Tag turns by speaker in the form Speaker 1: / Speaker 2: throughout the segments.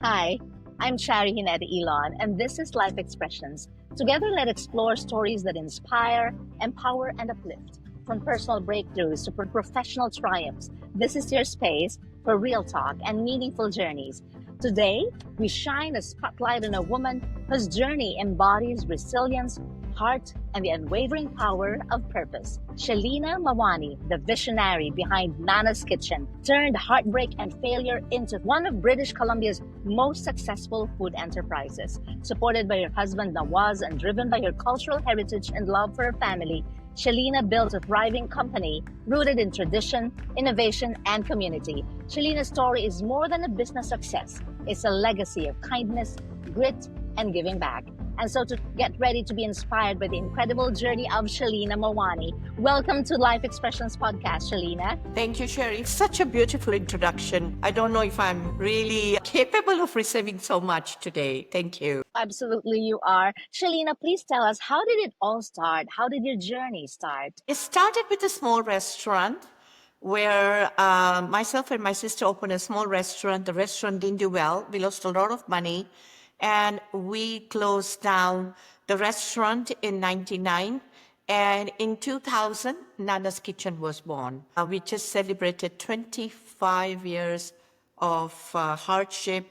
Speaker 1: Hi, I'm Charie Ginete-Ilon, and this is Life Expressions. Together, let's explore stories that inspire, empower, and uplift. From personal breakthroughs to professional triumphs, this is your space for real talk and meaningful journeys. Today, we shine a spotlight on a woman whose journey embodies resilience, heart, and the unwavering power of purpose. Shelina Mawani, the visionary behind Nana's Kitchen, turned heartbreak and failure into one of British Columbia's most successful food enterprises. Supported by her husband Nawaz and driven by her cultural heritage and love for her family, Shelina built a thriving company rooted in tradition, innovation, and community. Shelina's story is more than a business success. It's a legacy of kindness, grit, and giving back. And so to get ready to be inspired by the incredible journey of Shelina Mawani, welcome to Life Expressions Podcast, Shelina.
Speaker 2: Thank you, Charie. Such a beautiful introduction. I don't know if I'm really capable of receiving so much today. Thank you.
Speaker 1: Absolutely, you are. Shelina, please tell us, how did it all start? How did your journey start?
Speaker 2: It started with a small restaurant where myself and my sister opened a small restaurant. The restaurant didn't do well. We lost a lot of money. And we closed down the restaurant in 99. And in 2000, Nana's Kitchen was born. We just celebrated 25 years of hardship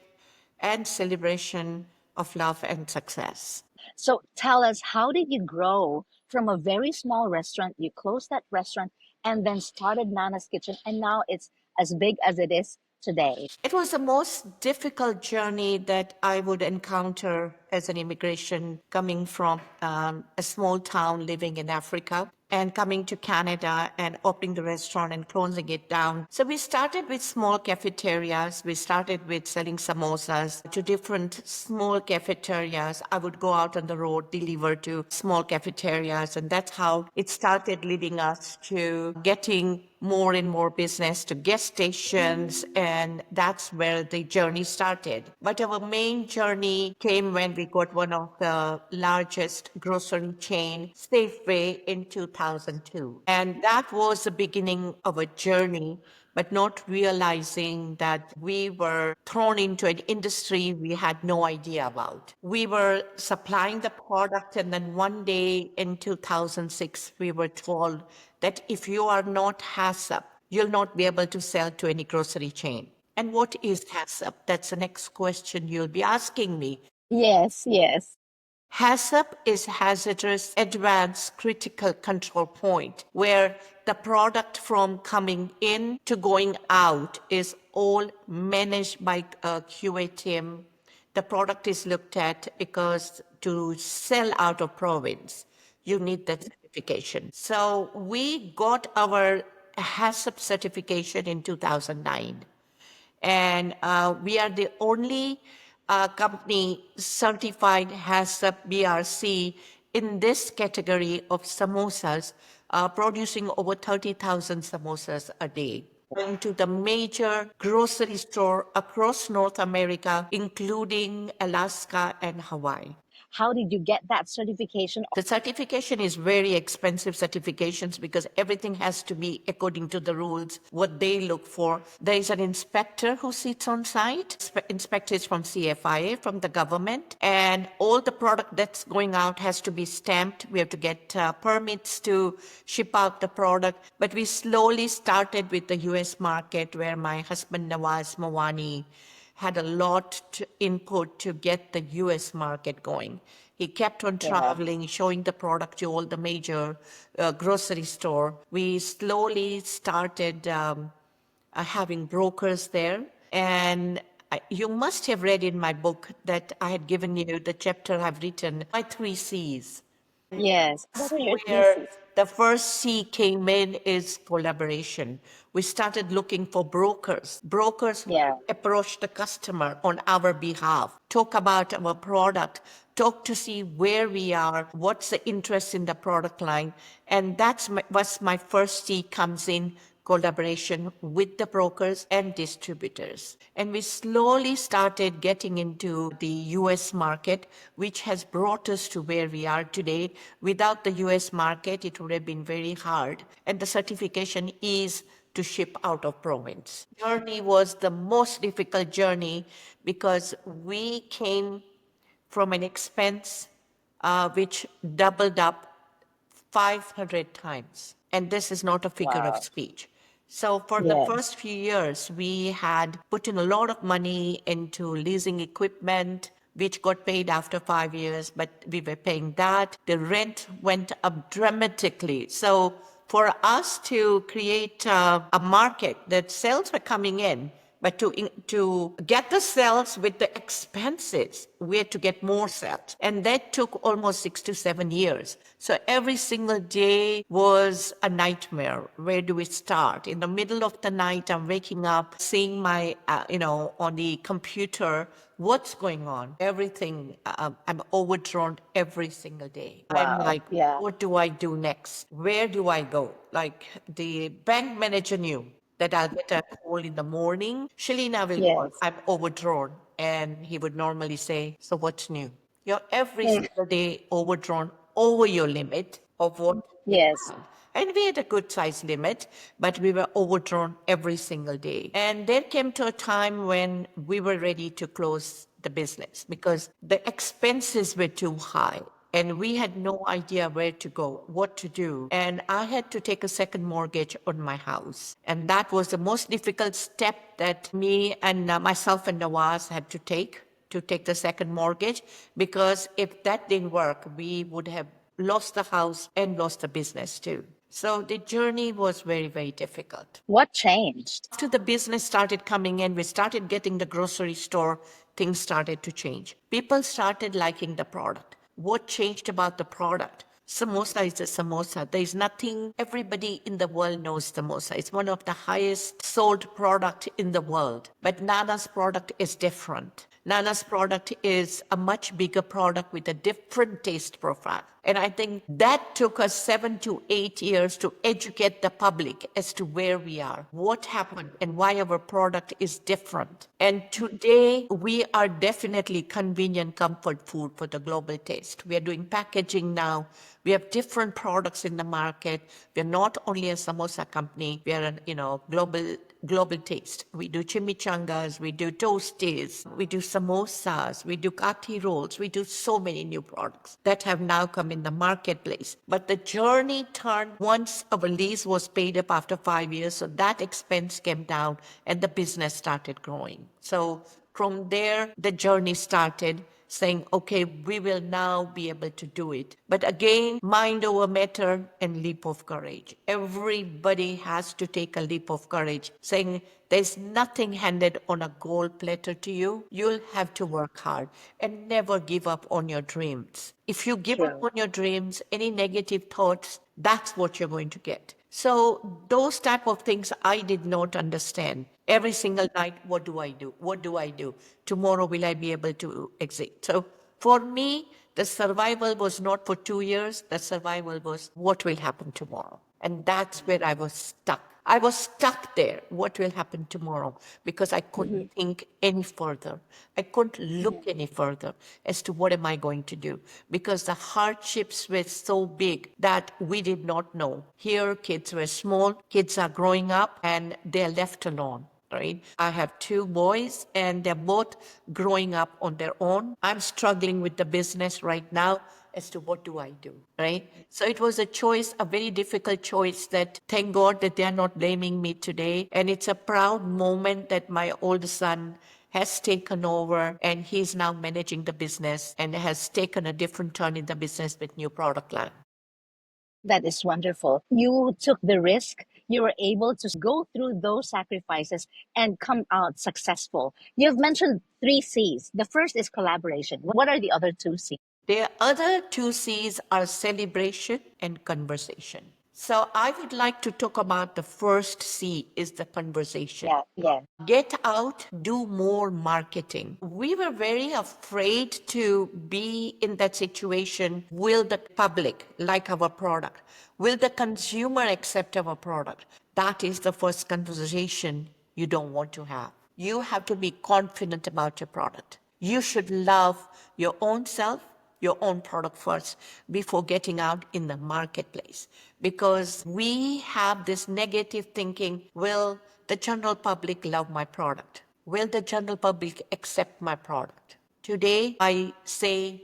Speaker 2: and celebration of love and success.
Speaker 1: So tell us, how did you grow from a very small restaurant? You closed that restaurant and then started Nana's Kitchen, and now it's as big as it is today.
Speaker 2: It was the most difficult journey that I would encounter as an immigration coming from a small town living in Africa and coming to Canada and opening the restaurant and closing it down. So we started with small cafeterias. We started with selling samosas to different small cafeterias. I would go out on the road, deliver to small cafeterias, and that's how it started leading us to getting more and more business to gas stations, and that's where the journey started. But our main journey came when we got one of the largest grocery chain, Safeway, in 2002. And that was the beginning of a journey, but not realizing that we were thrown into an industry we had no idea about. We were supplying the product, and then one day in 2006, we were told that if you are not HACCP, you'll not be able to sell to any grocery chain. And what is HACCP? That's the next question you'll be asking me.
Speaker 1: Yes, yes.
Speaker 2: HACCP is Hazardous Advanced Critical Control Point, where the product from coming in to going out is all managed by a QA team. The product is looked at because to sell out of province, you need that certification. So we got our HACCP certification in 2009. And we are the only company certified HACCP BRC in this category of samosas, producing over 30,000 samosas a day. Going to the major grocery store across North America, including Alaska and Hawaii.
Speaker 1: How did you get that certification?
Speaker 2: The certification is very expensive certifications because everything has to be according to the rules, what they look for. There is an inspector who sits on site. Inspector is from CFIA, from the government, and all the product that's going out has to be stamped. We have to get permits to ship out the product. But we slowly started with the US market, where my husband Nawaz Mawani had a lot to input to get the US market going. He kept on traveling, showing the product to all the major grocery store. We slowly started having brokers there. And you must have read in my book that I had given you the chapter I've written, My 3 C's.
Speaker 1: Yes. What are your
Speaker 2: Where
Speaker 1: theses?
Speaker 2: the first C came in is collaboration. We started looking for brokers. Brokers who approach the customer on our behalf, talk about our product, talk to see where we are, what's the interest in the product line. And that's was my first C comes in, collaboration with the brokers and distributors. And we slowly started getting into the US market, which has brought us to where we are today. Without the US market, it would have been very hard. And the certification is to ship out of province. Journey was the most difficult journey because we came from an expense which doubled up 500 times. And this is not a figure of
Speaker 1: Wow.
Speaker 2: speech. So for the
Speaker 1: Yes.
Speaker 2: first few years, we had put in a lot of money into leasing equipment, which got paid after 5 years, but we were paying that. The rent went up dramatically. So for us to create a market that sales were coming in, but to get the sales with the expenses, we had to get more sales. And that took almost 6 to 7 years. So every single day was a nightmare. Where do we start? In the middle of the night, I'm waking up, seeing my, on the computer, what's going on? Everything, I'm overdrawn every single day. I'm
Speaker 1: Wow.
Speaker 2: like,
Speaker 1: Yeah.
Speaker 2: what do I do next? Where do I go? Like the bank manager knew that I'll get a call in the morning. Shelina will call.
Speaker 1: Yes.
Speaker 2: I'm overdrawn. And he would normally say, so what's new? You're every
Speaker 1: Mm.
Speaker 2: single day overdrawn over your limit of what you
Speaker 1: Yes.
Speaker 2: had. And we had a good size limit, but we were overdrawn every single day. And there came to a time when we were ready to close the business because the expenses were too high and we had no idea where to go, what to do. And I had to take a second mortgage on my house. And that was the most difficult step that me and myself and Nawaz had to take the second mortgage, because if that didn't work, we would have lost the house and lost the business too. So the journey was very, very difficult.
Speaker 1: What changed?
Speaker 2: After the business started coming in, we started getting the grocery store, things started to change. People started liking the product. What changed about the product? Samosa is a samosa. There is nothing, everybody in the world knows samosa. It's one of the highest sold product in the world. But Nana's product is different. Nana's product is a much bigger product with a different taste profile. And I think that took us 7 to 8 years to educate the public as to where we are, what happened, and why our product is different. And today, we are definitely convenient comfort food for the global taste. We are doing packaging now. We have different products in the market. We are not only a samosa company, we are a global taste. We do chimichangas, we do toasties, we do samosas, we do kati rolls, we do so many new products that have now come in the marketplace. But the journey turned once our lease was paid up after 5 years, so that expense came down and the business started growing. So from there, the journey started, saying, okay, we will now be able to do it. But again, mind over matter and leap of courage. Everybody has to take a leap of courage, saying there's nothing handed on a gold platter to you. You'll have to work hard and never give up on your dreams. If you give up
Speaker 1: True.
Speaker 2: on your dreams, any negative thoughts, that's what you're going to get. So those type of things I did not understand. Every single night, what do I do? What do I do? Tomorrow, will I be able to exit? So for me, the survival was not for 2 years. The survival was what will happen tomorrow. And that's where I was stuck. I was stuck there. What will happen tomorrow? Because I couldn't think any further. I couldn't look any further as to what am I going to do? Because the hardships were so big that we did not know. Here, kids were small, kids are growing up, and they're left alone. Right? I have 2 boys and they're both growing up on their own. I'm struggling with the business right now as to what do I do, right? So it was a choice, a very difficult choice that thank God that they are not blaming me today. And it's a proud moment that my old son has taken over and he's now managing the business and has taken a different turn in the business with new product line.
Speaker 1: That is wonderful. You took the risk. You were able to go through those sacrifices and come out successful. You've mentioned 3 C's. The first is collaboration. What are the other 2 C's?
Speaker 2: The other 2 C's are celebration and conversation. So I would like to talk about the first C is the conversation.
Speaker 1: Yeah.
Speaker 2: Get out, do more marketing. We were very afraid to be in that situation. Will the public like our product? Will the consumer accept our product? That is the first conversation you don't want to have. You have to be confident about your product. You should love your own self your own product first before getting out in the marketplace. Because we have this negative thinking, will the general public love my product? Will the general public accept my product? Today, I say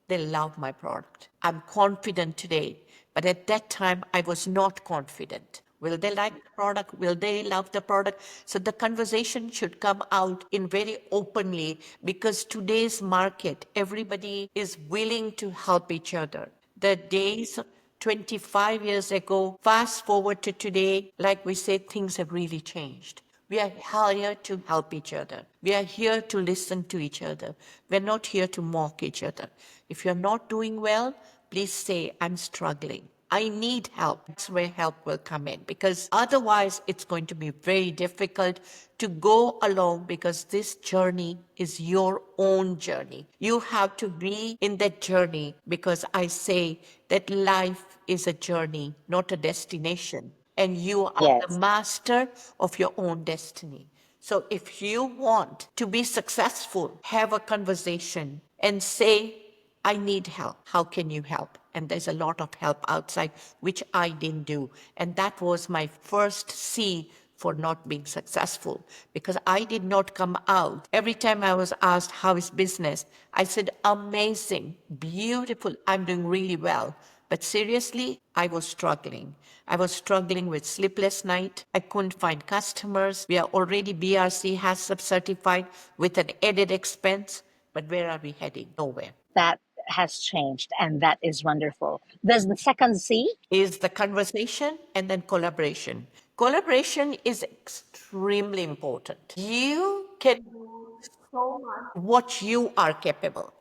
Speaker 2: they love my product. I'm confident today, but at that time, I was not confident. Will they like the product? Will they love the product? So the conversation should come out in very openly, because today's market, everybody is willing to help each other. The days 25 years ago, fast forward to today, like we said, things have really changed. We are here to help each other. We are here to listen to each other. We're not here to mock each other. If you're not doing well, please say, I'm struggling. I need help. That's where help will come in, because otherwise it's going to be very difficult to go along, because this journey is your own journey. You have to be in that journey, because I say that life is a journey, not a destination. And you are the master of your own destiny. So if you want to be successful, have a conversation and say, I need help. How can you help? And there's a lot of help outside, which I didn't do. And that was my first C for not being successful, because I did not come out. Every time I was asked, how is business? I said, amazing, beautiful, I'm doing really well. But seriously, I was struggling. I was struggling with sleepless night. I couldn't find customers. We are already BRC HACCP certified with an added expense. But where are we heading? Nowhere.
Speaker 1: That has changed, and that is wonderful. There's the second C.
Speaker 2: Is the conversation and then collaboration. Collaboration is extremely important. You can do so much what you are capable.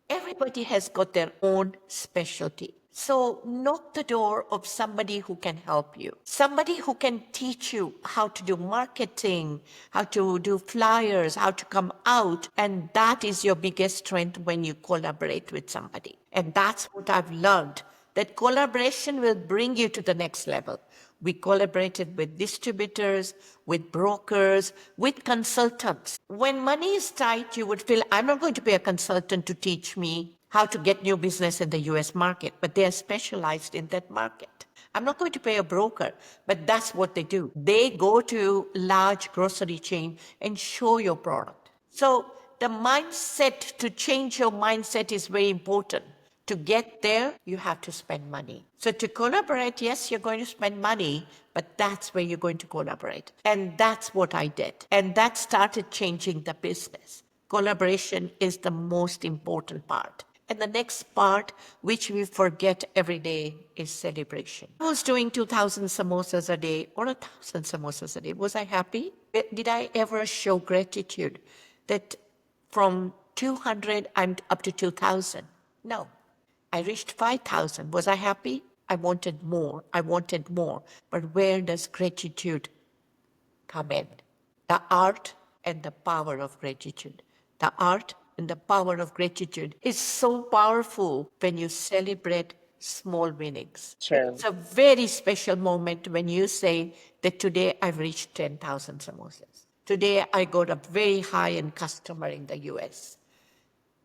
Speaker 2: Everybody has got their own specialty. So knock the door of somebody who can help you, somebody who can teach you how to do marketing, how to do flyers, how to come out. And that is your biggest strength when you collaborate with somebody. And that's what I've learned, that collaboration will bring you to the next level. We collaborated with distributors, with brokers, with consultants. When money is tight, you would feel, I'm not going to pay a consultant to teach me how to get new business in the US market, but they are specialized in that market. I'm not going to pay a broker, but that's what they do. They go to large grocery chain and show your product. So the mindset, to change your mindset is very important. To get there, you have to spend money. So to collaborate, yes, you're going to spend money, but that's where you're going to collaborate. And that's what I did. And that started changing the business. Collaboration is the most important part. And the next part, which we forget every day, is celebration. I was doing 2,000 samosas a day or 1,000 samosas a day. Was I happy? Did I ever show gratitude that from 200, I'm up to 2,000? No. I reached 5,000. Was I happy? I wanted more. I wanted more. But where does gratitude come in? The art and the power of gratitude. The art and the power of gratitude is so powerful when you celebrate small winnings.
Speaker 1: True.
Speaker 2: It's a very special moment when you say that today I've reached 10,000 samosas. Today I got a very high-end customer in the US.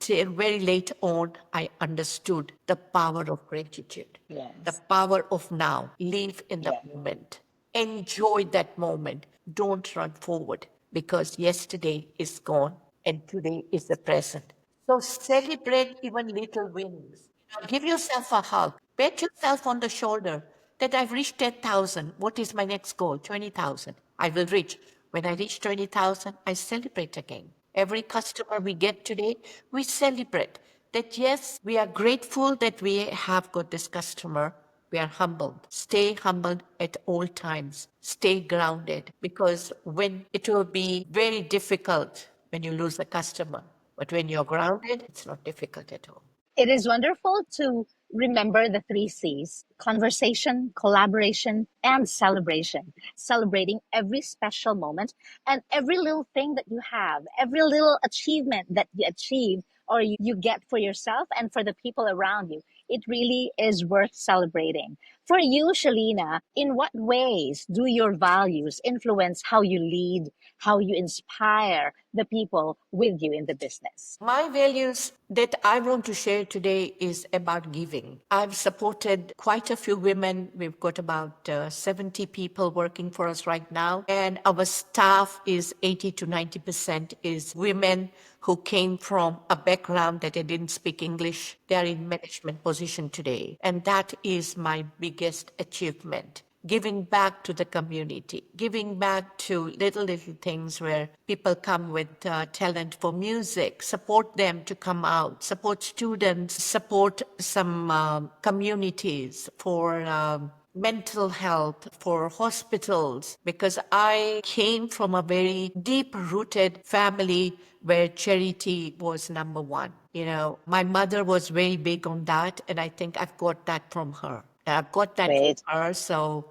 Speaker 2: Till very late on, I understood the power of gratitude, the power of now. Live in the moment. Enjoy that moment. Don't run forward, because yesterday is gone and today is the present. So celebrate even little wins. Give yourself a hug. Pat yourself on the shoulder that I've reached 10,000. What is my next goal? 20,000. I will reach. When I reach 20,000, I celebrate again. Every customer we get today, we celebrate that, yes, we are grateful that we have got this customer. We are humbled. Stay humbled at all times. Stay grounded, because when it will be very difficult when you lose a customer. But when you're grounded, it's not difficult at all.
Speaker 1: It is wonderful to remember the three C's: conversation, collaboration, and celebration. Celebrating every special moment and every little thing that you have, every little achievement that you achieve or you get for yourself and for the people around you. It really is worth celebrating. For you, Shelina, in what ways do your values influence how you lead, how you inspire the people with you in the business?
Speaker 2: My values that I want to share today is about giving. I've supported quite a few women. We've got about 70 people working for us right now. And our staff is 80 to 90% is women who came from a background that they didn't speak English. They are in management position today. And that is my biggest achievement. Giving back to the community, giving back to little things where people come with talent for music, support them to come out, support students, support some communities for mental health, for hospitals, because I came from a very deep-rooted family where charity was number one. You know, my mother was very big on that, and I think I've got that from her. I've got that from
Speaker 1: Great.
Speaker 2: her. So,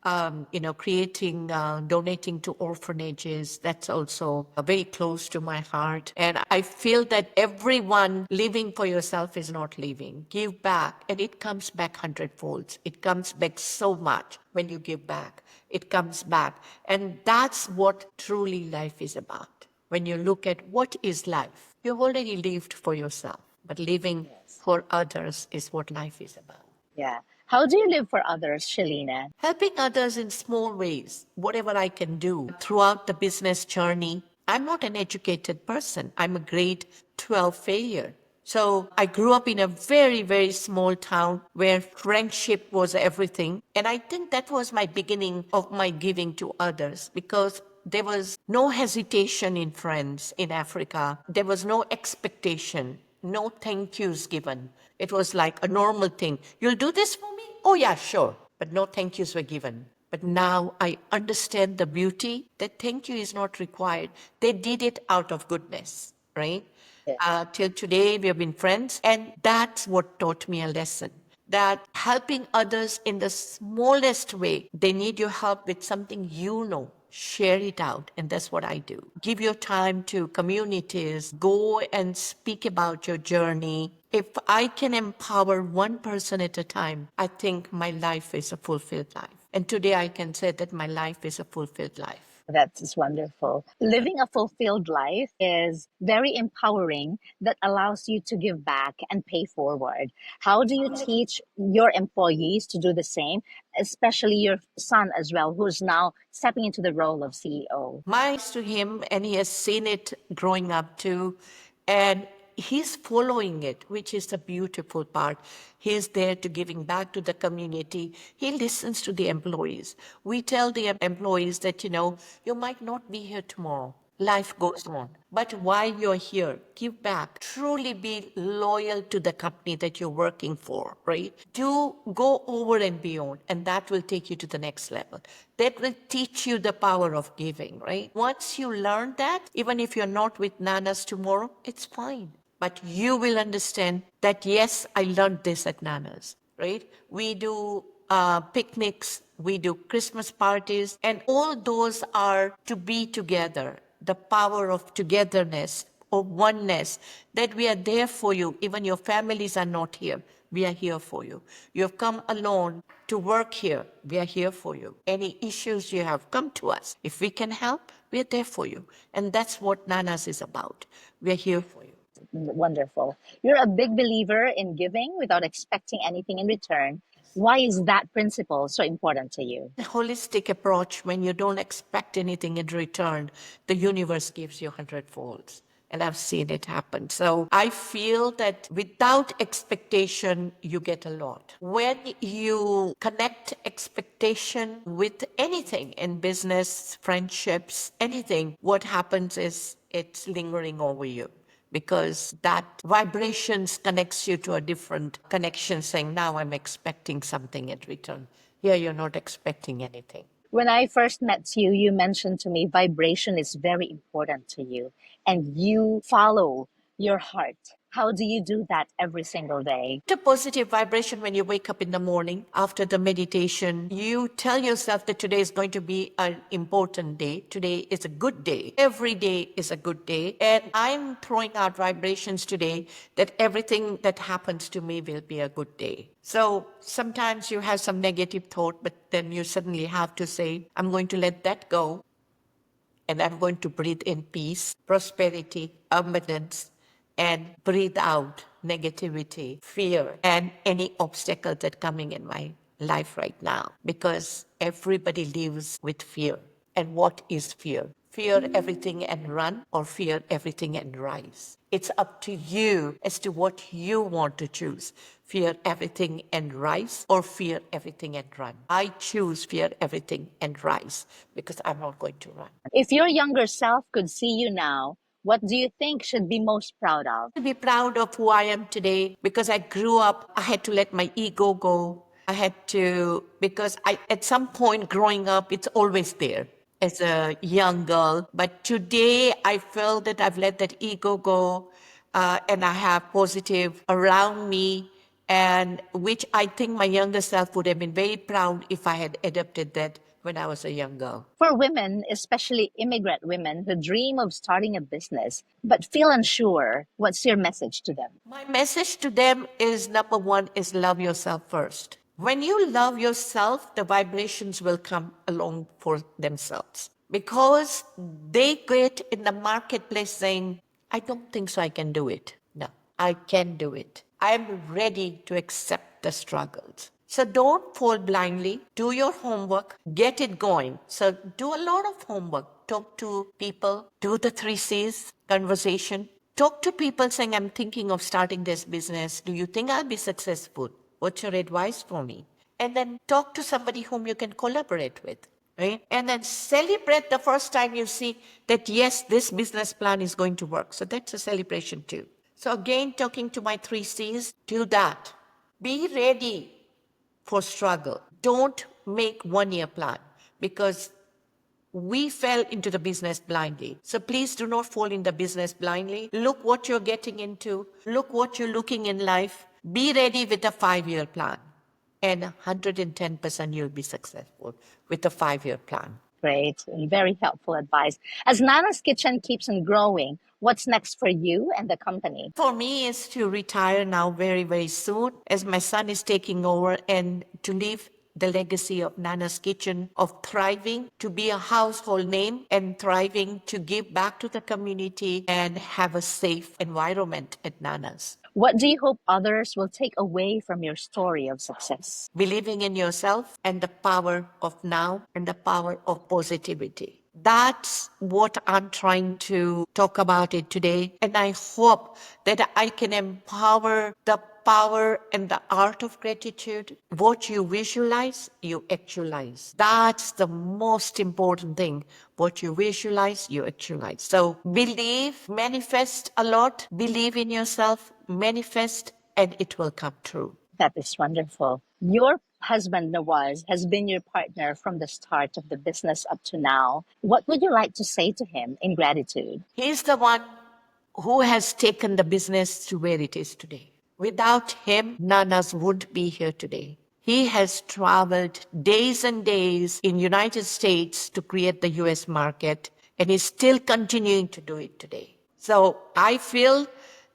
Speaker 2: donating to orphanages, that's also very close to my heart. And I feel that everyone living for yourself is not living. Give back, and it comes back hundredfolds. It comes back so much when you give back. It comes back. And that's what truly life is about. When you look at what is life, you've already lived for yourself, but living for others is what life is about.
Speaker 1: Yeah. How do you live for others, Shelina?
Speaker 2: Helping others in small ways, whatever I can do throughout the business journey. I'm not an educated person. I'm a grade 12 failure. So I grew up in a very, very small town where friendship was everything. And I think that was my beginning of my giving to others, because there was no hesitation in friends in Africa. There was no expectation, no thank yous given. It was like a normal thing. You'll do this for me? Oh, yeah, sure. But no thank yous were given. But now I understand the beauty that thank you is not required. They did it out of goodness, right? Till today, we have been friends. And that's what taught me a lesson, that helping others in the smallest way, they need your help with something you know. Share it out. And that's what I do. Give your time to communities. Go and speak about your journey. If I can empower one person at a time, I think my life is a fulfilled life. And today I can say that my life is a fulfilled life.
Speaker 1: That's wonderful. Living a fulfilled life is very empowering that allows you to give back and pay forward. How do you teach your employees to do the same, especially your son as well, who's now stepping into the role of CEO?
Speaker 2: Mine's to him, and he has seen it growing up too. And he's following it, which is the beautiful part. He's there to giving back to the community. He listens to the employees. We tell the employees that, you might not be here tomorrow. Life goes on. But while you're here, give back. Truly be loyal to the company that you're working for, right? Do go over and beyond, and that will take you to the next level. That will teach you the power of giving, right? Once you learn that, even if you're not with Nanas tomorrow, it's fine. But you will understand that, yes, I learned this at Nanas, right? We do picnics, we do Christmas parties, and all those are to be together. The power of togetherness, of oneness, that we are there for you. Even your families are not here. We are here for you. You have come alone to work here. We are here for you. Any issues you have, come to us. If we can help, we are there for you. And that's what Nanas is about. We are here for you.
Speaker 1: Wonderful. You're a big believer in giving without expecting anything in return. Why is that principle so important to you?
Speaker 2: A holistic approach, when you don't expect anything in return, the universe gives you hundredfolds. And I've seen it happen. So I feel that without expectation, you get a lot. When you connect expectation with anything in business, friendships, anything, what happens is it's lingering over you, because that vibrations connects you to a different connection, saying, now I'm expecting something in return. Here you're not expecting anything.
Speaker 1: When I first met you, you mentioned to me vibration is very important to you and you follow your heart. How do you do that every single day?
Speaker 2: A positive vibration when you wake up in the morning after the meditation. You tell yourself that today is going to be an important day. Today is a good day. Every day is a good day. And I'm throwing out vibrations today that everything that happens to me will be a good day. So sometimes you have some negative thought, but then you suddenly have to say, I'm going to let that go. And I'm going to breathe in peace, prosperity, abundance, and breathe out negativity, fear, and any obstacle that coming in my life right now. Because everybody lives with fear. And what is fear? Fear everything and run, or fear everything and rise. It's up to you as to what you want to choose. Fear everything and rise, or fear everything and run. I choose fear everything and rise because I'm not going to run.
Speaker 1: If your younger self could see you now, what do you think should be most proud of?
Speaker 2: To be proud of who I am today because I grew up, I had to let my ego go. I had to, because at some point growing up, it's always there as a young girl. But today I feel that I've let that ego go and I have positive around me, and which I think my younger self would have been very proud if I had adopted that when I was a young girl.
Speaker 1: For women, especially immigrant women who dream of starting a business but feel unsure, what's your message to them?
Speaker 2: My message to them is number one is love yourself first. When you love yourself, the vibrations will come along for themselves because they get in the marketplace saying, I don't think so I can do it. No, I can do it. I'm ready to accept the struggles. So don't fall blindly. Do your homework. Get it going. So do a lot of homework. Talk to people. Do the 3 C's conversation. Talk to people saying, I'm thinking of starting this business. Do you think I'll be successful? What's your advice for me? And then talk to somebody whom you can collaborate with. Right? And then celebrate the first time you see that, yes, this business plan is going to work. So that's a celebration too. So again, talking to my 3 C's, do that. Be ready for struggle. Don't make 1 year plan because we fell into the business blindly. So please do not fall in the business blindly. Look what you're getting into. Look what you're looking in life. Be ready with a 5 year plan. And 110% you'll be successful with a 5 year plan.
Speaker 1: Great and very helpful advice. As Nana's Kitchen keeps on growing, what's next for you and the company?
Speaker 2: For me is to retire now very, very soon as my son is taking over and to leave the legacy of Nana's Kitchen of thriving, to be a household name and thriving, to give back to the community and have a safe environment at Nana's.
Speaker 1: What do you hope others will take away from your story of success?
Speaker 2: Believing in yourself and the power of now and the power of positivity. That's what I'm trying to talk about it today. And I hope that I can empower the power and the art of gratitude. What you visualize, you actualize. That's the most important thing. What you visualize, you actualize. So believe, manifest a lot, believe in yourself, manifest, and it will come true.
Speaker 1: That is wonderful. Your husband, Nawaz, has been your partner from the start of the business up to now. What would you like to say to him in gratitude?
Speaker 2: He's the one who has taken the business to where it is today. Without him, Nana's wouldn't be here today. He has traveled days and days in United States to create the US market, and is still continuing to do it today. So I feel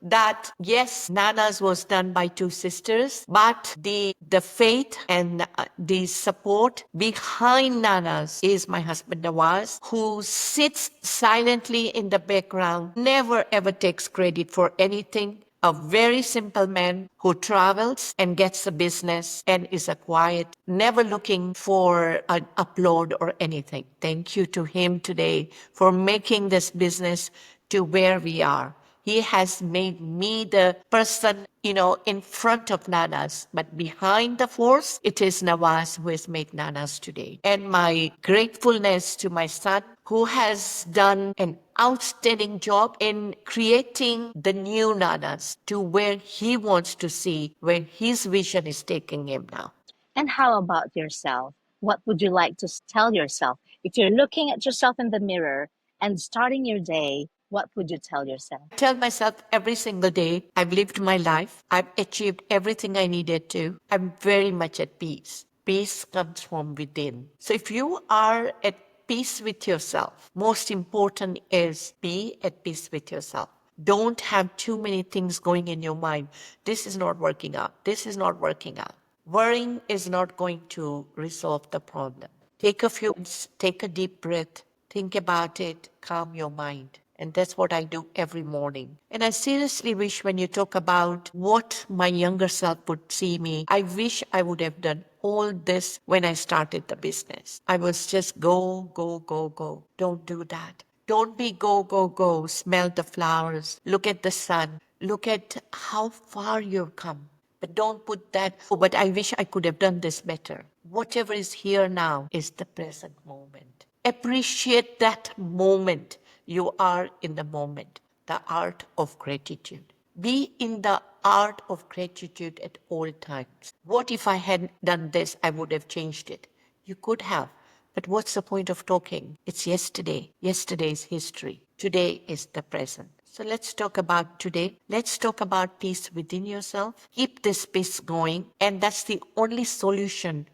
Speaker 2: that yes, Nana's was done by 2 sisters, but the faith and the support behind Nana's is my husband Nawaz, who sits silently in the background, never ever takes credit for anything. A very simple man who travels and gets a business and is a quiet, never looking for an upload or anything. Thank you to him today for making this business to where we are. He has made me the person, in front of Nana's, but behind the force, it is Nawaz who has made Nana's today. And my gratefulness to my son, who has done an outstanding job in creating the new Nana's to where he wants to see, where his vision is taking him now.
Speaker 1: And how about yourself? What would you like to tell yourself if you're looking at yourself in the mirror and starting your day what would you tell yourself?
Speaker 2: Tell myself every single day, I've lived my life. I've achieved everything I needed to. I'm very much at peace. Peace comes from within. So if you are at peace with yourself, most important is be at peace with yourself. Don't have too many things going in your mind. This is not working out. This is not working out. Worrying is not going to resolve the problem. Take a few minutes, take a deep breath, think about it, calm your mind. And that's what I do every morning. And I seriously wish when you talk about what my younger self would see me, I wish I would have done all this when I started the business. I was just go, go, go, go. Don't do that. Don't be go, go, go. Smell the flowers. Look at the sun. Look at how far you've come. But don't put that, oh, but I wish I could have done this better. Whatever is here now is the present moment. Appreciate that moment. You are in the moment, the art of gratitude. Be in the art of gratitude at all times. What if I hadn't done this? I would have changed it. You could have. But what's the point of talking? It's yesterday. Yesterday's history. Today is the present. So let's talk about today. Let's talk about peace within yourself. Keep this peace going. And that's the only solution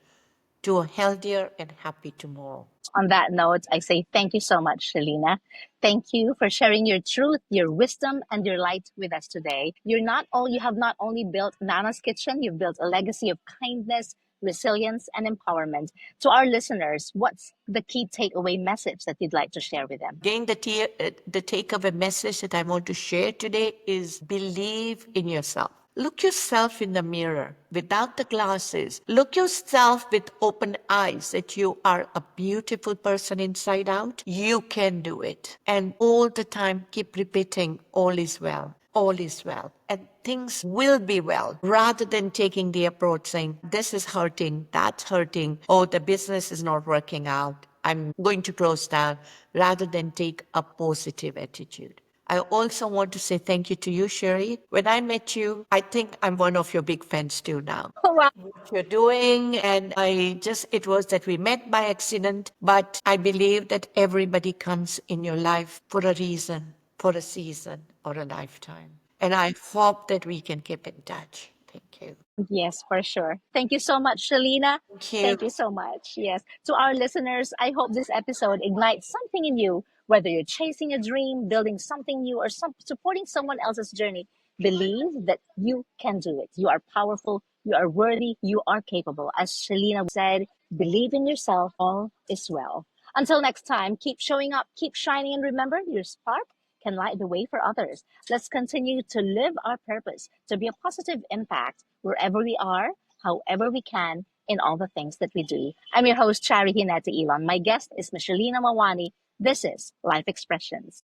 Speaker 2: to a healthier and happy tomorrow.
Speaker 1: On that note, I say thank you so much, Shelina. Thank you for sharing your truth, your wisdom, and your light with us today. You have not only built Nana's Kitchen, you've built a legacy of kindness, resilience, and empowerment. To our listeners, what's the key takeaway message that you'd like to share with them?
Speaker 2: Again, the takeaway message that I want to share today is believe in yourself. Look yourself in the mirror without the glasses. Look yourself with open eyes that you are a beautiful person inside out. You can do it. And all the time keep repeating, all is well. All is well. And things will be well, rather than taking the approach saying, this is hurting, that's hurting, oh, the business is not working out, I'm going to close down, rather than take a positive attitude. I also want to say thank you to you, Charie. When I met you, I think I'm one of your big fans too now.
Speaker 1: Oh, wow.
Speaker 2: What you're doing, and it was that we met by accident, but I believe that everybody comes in your life for a reason, for a season, or a lifetime. And I hope that we can keep in touch. Thank you.
Speaker 1: Yes, for sure. Thank you so much, Shelina.
Speaker 2: Thank you.
Speaker 1: Thank you so much. Yes. To our listeners, I hope this episode ignites something in you, whether you're chasing a dream, building something new, or supporting someone else's journey. Believe that you can do it. You are powerful, you are worthy, you are capable. As Shelina said, believe in yourself, all is well. Until next time, keep showing up, keep shining, and remember your spark can light the way for others. Let's continue to live our purpose, to be a positive impact wherever we are, however we can, in all the things that we do. I'm your host, Charie Ginete-Ilon. My guest is Shelina Mawani. This is Life Expressions.